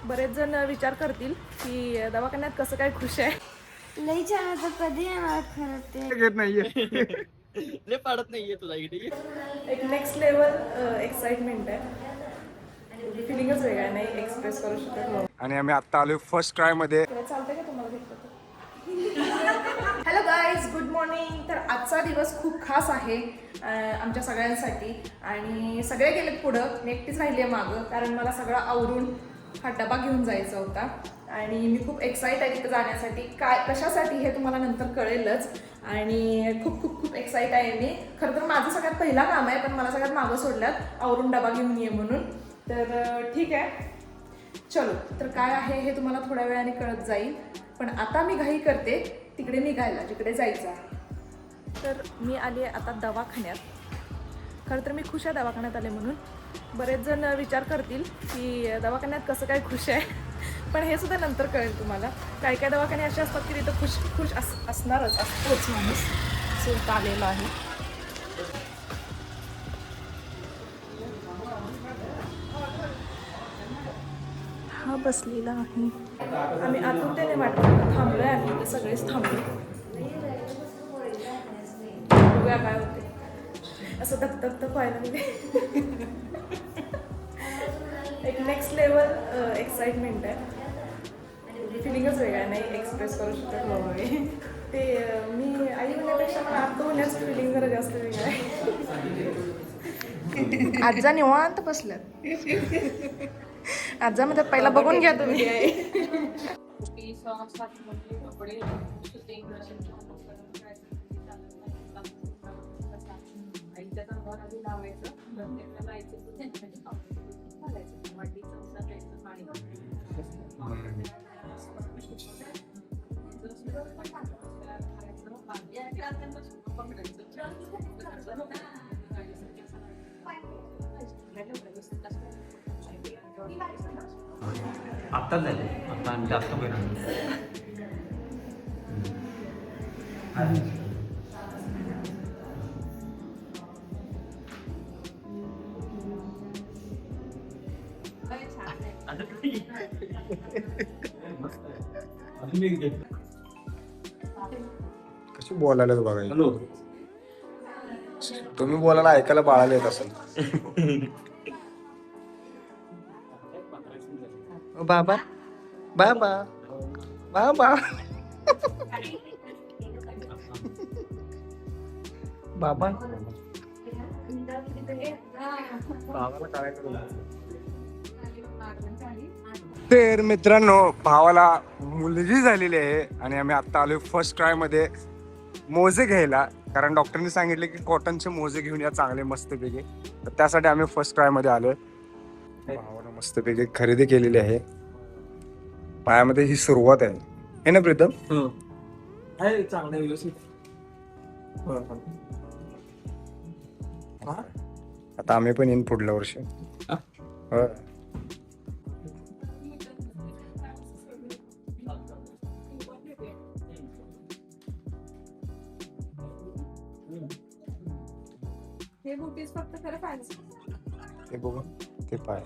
बरेच जण विचार करतील की दवाखान्यात कसं काय खुश आहे. लई छान होतं. कधी येणार खरं ते घेत नाहीये. लय पाडत नाहीये तुला इकडे. एक नेक्स्ट लेवल एक्साइटमेंट आहे. फिलिंगच वेगळा नाही एक्सप्रेस करू शकत. आणि आम्ही आता आलोय फर्स्ट ट्राय मध्ये. चालतंय का तुम्हाला भेटतं? Hello guys, good morning. तर आजचा दिवस खूप खास आहे आमच्या सगळ्यांसाठी. आणि सगळे गेलेत पुढं, मी एकटीच राहिली आहे मागं, कारण मला सगळं आवरून हा डबा घेऊन जायचा होता. आणि मी खूप एक्साइट आहे तिथं जाण्यासाठी. काय कशासाठी हे तुम्हाला नंतर कळेलच. आणि खूप खूप खूप एक्साइट आहे मी. खरं तर माझं सगळ्यात पहिला काम आहे, पण मला सगळ्यात मागं सोडल्यात आवरून डबा घेऊन ये म्हणून. तर ठीक आहे, चलो. तर काय आहे हे तुम्हाला थोड्या वेळाने कळत जाईल. पण आता मी घाई करते तिकडे निघायला, जिकडे जायचं आहे. तर मी आली आहे आता दवाखान्यात. खरं तर मी खुश आहे दवाखान्यात आले म्हणून. बरेच जण विचार करतील की दवाखान्यात कसं काय खुश आहे. पण हे सुद्धा नंतर कळेल तुम्हाला. काय काय दवाखाने असे असतात की तिथं खुश असणारच असतोच माणूस. सो आलेला आहे. हा बसलेला आहे. आम्ही आतुरतेने वाटतं थांबलोय आम्ही, ते सगळेच थांबलो. बघूया काय होते. असं धकधक व्हायला लागले. एक नेक्स्ट लेवल एक्साइटमेंट आहे. फिलिंगच वेगळा नाही एक्सप्रेस करू शकत बाबा. ते मी आई होण्यापेक्षा मला आत्ता होण्याचं फिलिंग जरा जास्त वेगळं आहे. आजा निवांत बसल्यात. आजा मध्ये पहिला बघून घ्या तुम्ही. आत्ताच झाले. आता आम्ही जास्त वेळ कशी बोलायला बघा. तुम्ही बोलायला ऐकायला बाळाला येत असेल. बाबा बाबा बाबा बाबा तर मित्रांनो, भावाला मुलगी झालेली आहे आणि आम्ही आता आलोय फर्स्ट ट्राय मध्ये मोजे घ्यायला. कारण डॉक्टरनी सांगितले की कॉटनचे मोजे घेऊन या चांगले मस्तपैकी. तर त्यासाठी आम्ही फर्स्ट ट्राय मध्ये आलोय. भावाला मस्तपैकी खरेदी केलेली आहे. पायामध्ये ही सुरुवात आहे हे ना प्रीतम? चांगलं व्यवस्थित. आता आम्ही पण येईन पुढल्या वर्षी. हो. हे बुटीज फक्त खरं फॅन्सी. ते बघू ते पाय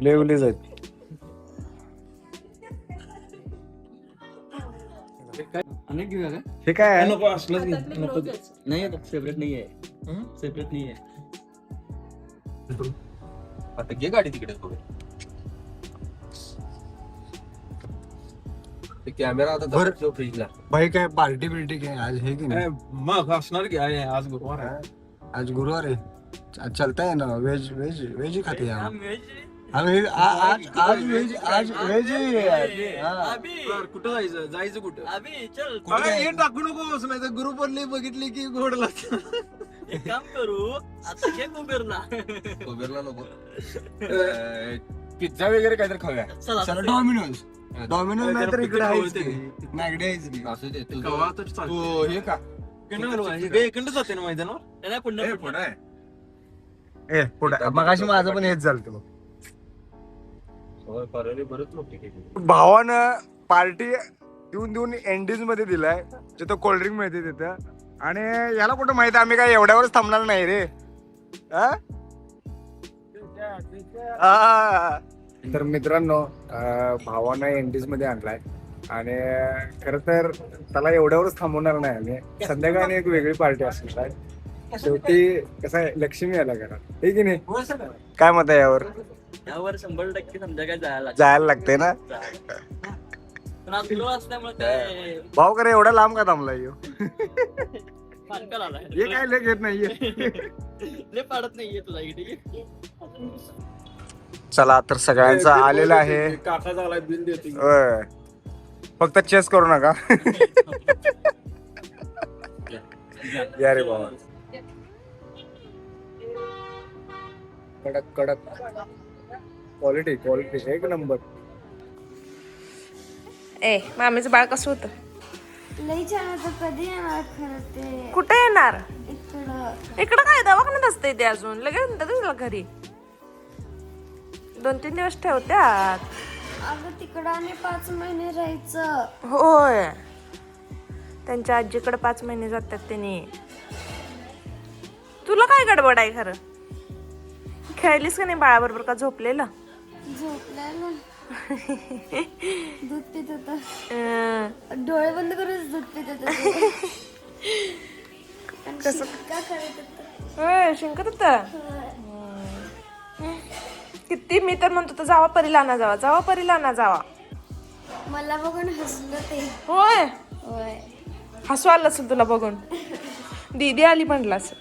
लेवलेच आहेत. अनेक घेऊया का? हे काय आहे? नको असलंच घे. हातातले नको gloves. नाही सेपरेट नाही आहे. सेपरेट नाही आहे. आता घे गाडी तिकडे. कॅमेरा आता फ्रीजला. भाई काय पार्टी बिल्टी काय आज हे की नाही? मग असणार की आहे आज गुरुवार आहे. आज गुरुवार आहे. आज चलता है ना वेज वेज वेज ही खाते हैं हम आज आज वेज ही है. हाँ. कुठं जायचं कुठं? कुठे हे टाकू नको नाही तर ग्रुप वरली बघितली की गोड लागत. एक काम करू आता घे कुबेरला. कोबेरला नको. पिझ्झा वगैरे काहीतरी खाऊया. चला चला डॉमिनोज नाही तर इकडे आहेच की. नाही इकडे आहेच की. असू दे तो हे का इकडे जाते ना मैदानावर. नाही पुन्हा पुढे आहे. ए पुढे मगाशी माझं पण हेच झालं मग. बरंच मोठी केली. भावानं पार्टी देऊन देऊन एंडीज मध्ये दिलाय, जिथं कोल्ड्रिंक मिळते तिथं. आणि याला कुठं माहिती आम्ही काय एवढ्यावरच थांबणार नाही रे. तर मित्रांनो भावानं एंडीज मध्ये आणलाय आणि खर तर त्याला एवढ्यावरच थांबवणार नाही आम्ही. संध्याकाळी एक वेगळी पार्टी असणार आहे. शेवटी कसं आहे, लक्ष्मी आला घरात, हे की नाही? काय मत आहे यावर? यावर 100% संध्याकाळी जायला लागते ना. पण आज तुला असल्यामुळे काय भाऊ करे एवढा लांब का थांबला यो? पानकाल आलाय. हे काय लेख येत नाहीये. लय पाडत नाहीये तुला इकडे. चला तर सगळ्यांचं आलेलं आहे. काका झाला बिल देते. होय. फक्त चेस करू नका. या रे बाबा. कडक कडक क्वालिटी क्वालिटी एक नंबर. ए मामीचं बाळ कसं होतं? लई छान होतं. कधी येणार खरं ते कुठे येणार? इकडं? इकडं काय दवाखान्यात असते ते अजून लगेच म्हणतात तुला घरी 2-3 दिवस ठेवत्यात. अगं तिकडं आणि 5 महिने राहायचं. होय त्यांच्या आजीकडे 5 महिने जातात त्यांनी. तुला काय गडबड आहे खरं? खेळलीस का नाही बाळाबरोबर का झोपलेलं? झोपलेलं. दूध पित होता. डोळे बंद करून दूध पित होता. कसं का करत होता? होय शिंकत होतं. किती मी तर म्हणतो तर जावा परीला ना जावा, जावा परीला ना जावा. मला बघून हसलं ते. होय होय. हसू आलं असेल तुला बघून. दीदी आली म्हटलं असं.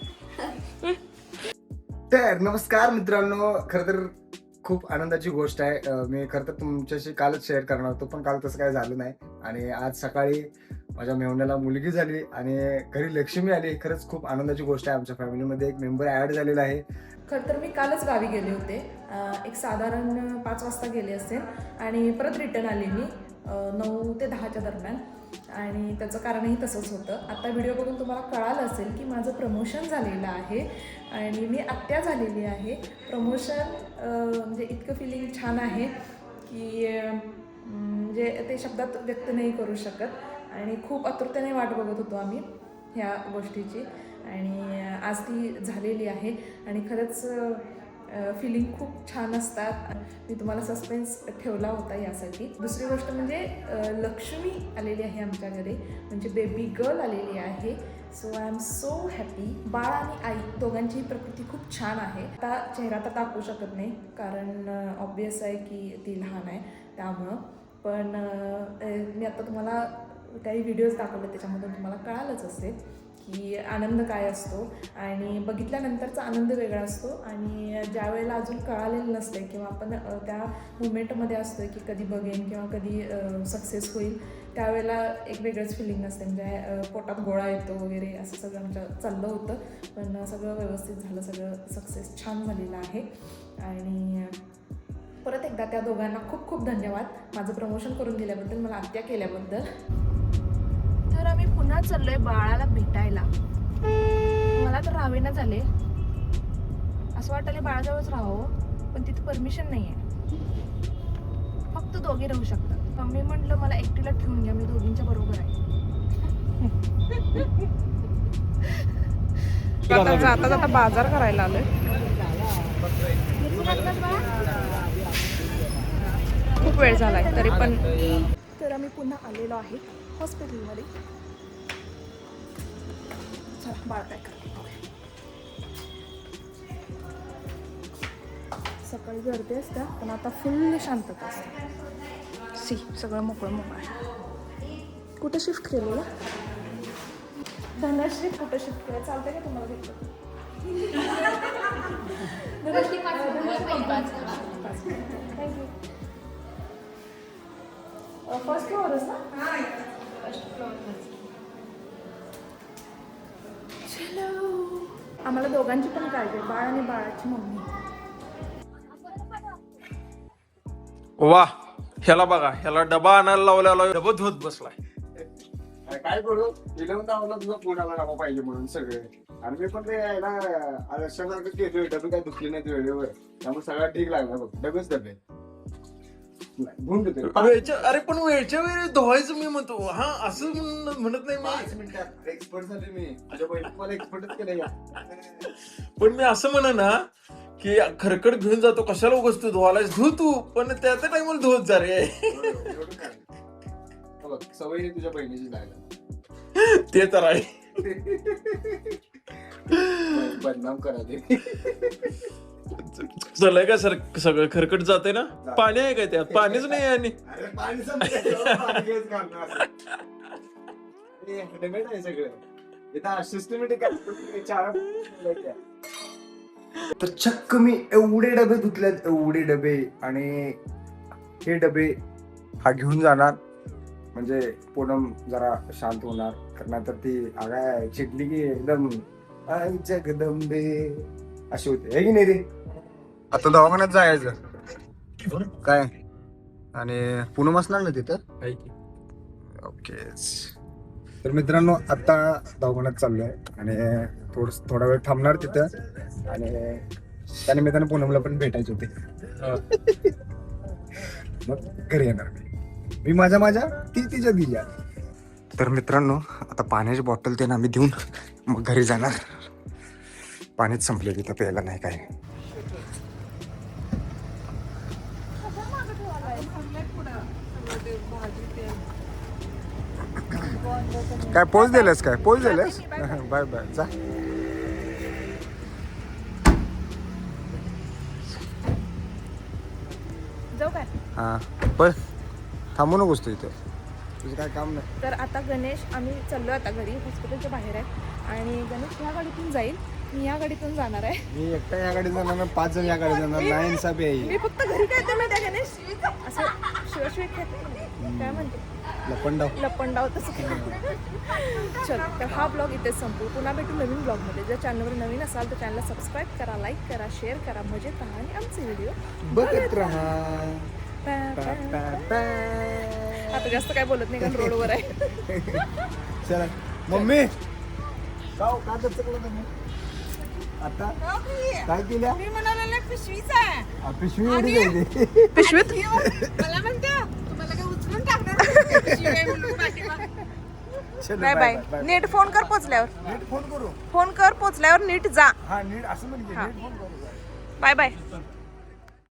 तर नमस्कार मित्रांनो, खरं तर खूप आनंदाची गोष्ट आहे. मी खरं तर तुमच्याशी कालच शेअर करणार होतो, पण काल तसं काय झालं नाही. आणि आज सकाळी माझ्या मेहुण्याला मुलगी झाली आणि घरी लक्ष्मी आली. खरंच खूप आनंदाची गोष्ट आहे. आमच्या फॅमिलीमध्ये एक मेंबर ॲड झालेला आहे. खरं तर मी कालच गावी गेले होते. एक साधारण 5 वाजता गेले असेल आणि परत रिटर्न आले मी 9 ते 10च्या दरम्यान. आणि त्याचं कारणही तसंच होतं. आता व्हिडिओ बघून तुम्हाला कळालं असेल की माझं प्रमोशन झालेलं आहे आणि मी आत्या झालेली आहे. प्रमोशन म्हणजे इतकं फिलिंग छान आहे की म्हणजे ते शब्दात व्यक्त नाही करू शकत. आणि खूप आतुरतेने वाट बघत होतो आम्ही ह्या गोष्टीची आणि आज ती झालेली आहे. आणि खरंच फिलिंग खूप छान असतात. मी तुम्हाला सस्पेन्स ठेवला होता यासाठी. दुसरी गोष्ट म्हणजे लक्ष्मी आलेली आहे आमच्या घरी, म्हणजे बेबी गर्ल आलेली आहे. So I am so happy. बाळ आणि आई दोघांची प्रकृती खूप छान आहे. आता चेहरा तर दाखवू शकत नाही कारण ऑब्वियस आहे की ती लहान आहे त्यामुळं. पण मी आता तुम्हाला काही व्हिडिओज दाखवले त्याच्यामधून तुम्हाला कळालंच असेल की आनंद काय असतो आणि बघितल्यानंतरचा आनंद वेगळा असतो. आणि ज्या वेळेला अजून कळालेलं नसते किंवा आपण त्या मुवमेंटमध्ये असतो की कधी बघेन किंवा कधी सक्सेस होईल, त्यावेळेला एक वेगळंच फिलिंग असते. म्हणजे पोटात गोळा येतो वगैरे असं सगळं आमच्या चाललं होतं. पण सगळं व्यवस्थित झालं, सगळं सक्सेस छान झालेलं आहे. आणि परत एकदा त्या दोघांना खूप खूप धन्यवाद माझं प्रमोशन करून दिल्याबद्दल, मला आत्या केल्याबद्दल. तर आम्ही पुन्हा चाललोय बाळाला भेटायला. मला तर राहावेना झाले, असं वाटले बाळाजवळच राहावं, पण तिथे परमिशन नाही आहे. फक्त दोघे राहू शकतात. मी म्हटलं मला एकटीला ठेवून घ्या, मी दोघींच्या बरोबर आहे. जाता जाता बाजार करायला आलोय. खूप वेळ झालाय तरी पण. तर आम्ही पुन्हा आलेलो आहे हॉस्पिटलमध्ये. चला बाळ काय करते. सकाळी गर्दी असते पण आता फुल्ल शांतता असते. सी सगळं मोकळं मोकळं आहे. कुठं शिफ्ट केलेलं? धनश्री कुठं शिफ्ट केलं? चालतंय का तुम्हाला भेटलं? थँक्यू. फर्स्ट फ्लोअरच ना? First floor. आम्हाला दोघांची पण काळजी, बाळ आणि बाळाची मम्मी. वा, ह्याला बघा, ह्याला डबा आणायला लावल्याला डबा धुत बसलाय. काय करू, विलंब दावला तुझा कोणाला डबा पाहिजे म्हणून सगळे. आणि मी पण ते यायला आरक्षणासारखं केलं, डबे काय दुखले नाहीत वेळेवर, त्यामुळे सगळं ठीक लागला बघ. डबेच डबे धुवून देते. अरे पण वेळच्या वेळी धुवायचं मी म्हणतो. हा असं म्हणत नाही 5 मिनिटात एक्सपर्ट झाले मी. माझ्या बहिणी मला एक्सपर्टच केलं या. पण मी असं म्हणा ना की खरकट घेऊन जातो कशाला उगाच तू धुवायलास धु तू पण त्याच्या टाइमला धुवत जा रे सवय तुझ्या बहिणीची जायला ते तर आहे बदनाम करा ते चलय का सर सगळं खरकट जाते ना पाणी आहे काय त्यात पाणीच नाही आहे आणि तर चक्क मी एवढे डबे धुतलेत एवढे डबे आणि हे डबे हा घेऊन जाणार म्हणजे पूनम जरा शांत होणार कारण तर ती आगाय चिडली की एकदम जगदंबे अशी होते हे की नाही रे आता दवाखान्यात जायचं काय आणि पूनम असणार ना तिथं ओके तर मित्रांनो आता दवाखान्यात चाललोय आणि थोडा वेळ थांबणार तिथं आणि त्या निमित्तानं पूनमला पण भेटायचे होते मग घरी येणार मी माझ्या ती तिच्या तर मित्रांनो आता पाण्याची बॉटल ते ना आम्ही देऊन मग घरी जाणार पाणीच संपले तिथं प्यायला नाही काय काय पोच दिलेस काय पोच दिलेस बाय बाय जा जाऊ काय हा पण थांबू नकोस तू इथं तुझं काय काम नाही तर आता गणेश आम्ही चाललो आता घरी हॉस्पिटलच्या बाहेर आहे आणि गणेश ह्या गाडीतून जाईल मी या गाडीतून जाणार आहे मी एकटा या गाडीत जाणार 5 जण या गाडीत जाणार नाही इन्साफ आहे मी फक्त घरी काय येते माहिती आहे गणेश असं शिवशिव खेळते काय म्हणते लपंडाव तसं चल तर हा ब्लॉग इथेच संपू पुन्हा भेटू नवीन ब्लॉगमध्ये जर चॅनलवर नवीन असाल तर चॅनलला सबस्क्राईब करा लाईक करा शेअर करा मजेत राहा आणि आमचे व्हिडिओ बघत राहा आता जास्त काय बोलत नाही कारण रोडवर आहे चला मम्मी का तुम्ही आता काय केल्या मी म्हणाले पिशवीच आहे पिशवी एवढी जायची पिशवीत मला म्हणते तुम्हाला काय उचलून टाकणार बाय बाय नीट फोन कर पोचल्यावर नीट फोन करू फोन कर पोचल्यावर नीट जा हा नीट असं म्हणजे नीट फोन करू बाय बाय